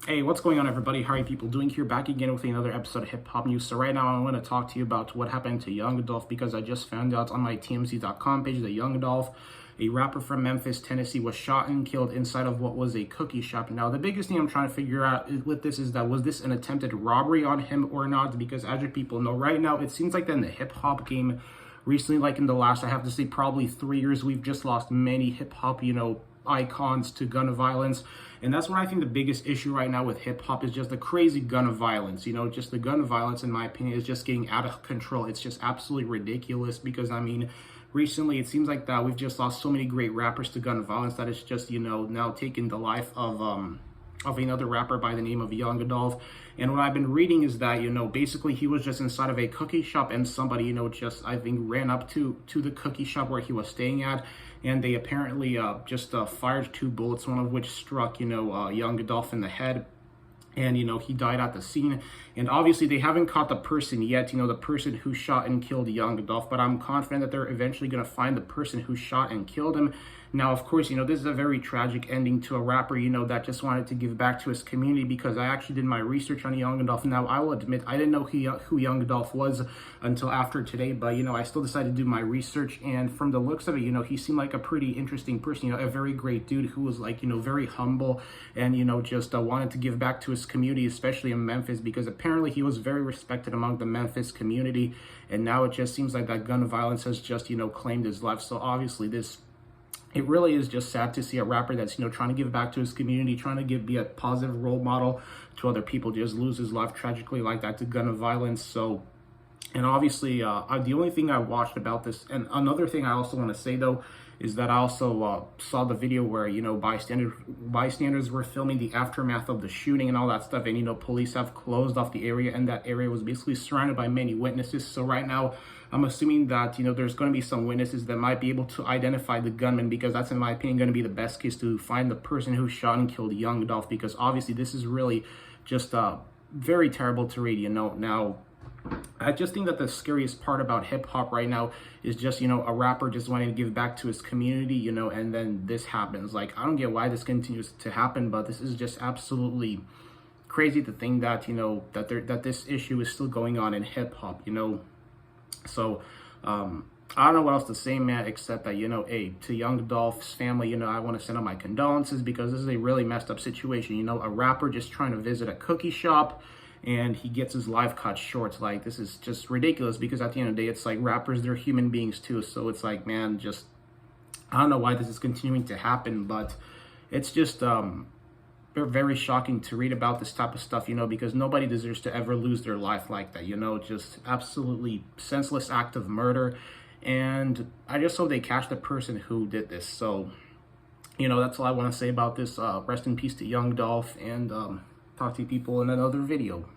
Hey, what's going on, everybody? How are you people doing here? Back again with another episode of Hip Hop News. So right now I want to talk to you about what happened to Young Dolph, because I just found out on my TMZ.com page that Young Dolph, a rapper from Memphis, Tennessee, was shot and killed inside of what was a cookie shop. Now, the biggest thing I'm trying to figure out with this is that was this an attempted robbery on him or not? Because as you people know, right now it seems like that in the hip hop game recently, like in the last, I have to say, probably 3 years, we've just lost many hip hop, icons to gun violence. And that's what I think the biggest issue right now with hip hop is, just the crazy gun violence. Just the gun violence, in my opinion, is just getting out of control. It's just absolutely ridiculous because, I mean, recently it seems like that we've just lost so many great rappers to gun violence that it's just, now taking the life of another rapper by the name of Young Dolph. And what I've been reading is that, basically he was just inside of a cookie shop and somebody, just, I think, ran up to the cookie shop where he was staying at. And they apparently just fired 2 bullets, one of which struck, Young Dolph in the head. And, he died at the scene. And obviously they haven't caught the person yet, the person who shot and killed Young Dolph. But I'm confident that they're eventually going to find the person who shot and killed him. Now, of course, this is a very tragic ending to a rapper, that just wanted to give back to his community, because I actually did my research on Young Dolph. Now, I will admit, I didn't know who Young Dolph was until after today, but, I still decided to do my research. And from the looks of it, he seemed like a pretty interesting person, a very great dude who was like, very humble and, just wanted to give back to his community, especially in Memphis, because apparently he was very respected among the Memphis community. And now it just seems like that gun violence has just, claimed his life. So obviously it really is just sad to see a rapper that's, trying to give back to his community, trying to be a positive role model to other people, just lose his life tragically like that to gun violence. So, and obviously, the only thing I watched about this, and another thing I also want to say, though, is that I also saw the video where, bystanders were filming the aftermath of the shooting and all that stuff. And, police have closed off the area, and that area was basically surrounded by many witnesses. So right now, I'm assuming that, there's going to be some witnesses that might be able to identify the gunman, because that's, in my opinion, going to be the best case to find the person who shot and killed Young Dolph, because obviously this is really just very terrible to read, Now, I just think that the scariest part about hip hop right now is just, a rapper just wanting to give back to his community, and then this happens. Like, I don't get why this continues to happen, but this is just absolutely crazy to think that, that this issue is still going on in hip hop, So, I don't know what else to say, man, except that, hey, to Young Dolph's family, I want to send out my condolences, because this is a really messed up situation. A rapper just trying to visit a cookie shop, and he gets his life cut short. Like, this is just ridiculous, because at the end of the day, it's like rappers, they're human beings too. So it's like, man, just, I don't know why this is continuing to happen, but it's just very shocking to read about this type of stuff, because nobody deserves to ever lose their life like that, just absolutely senseless act of murder. And I just hope they catch the person who did this. So, that's all I want to say about this. Rest in peace to Young Dolph, and talk to you people in another video.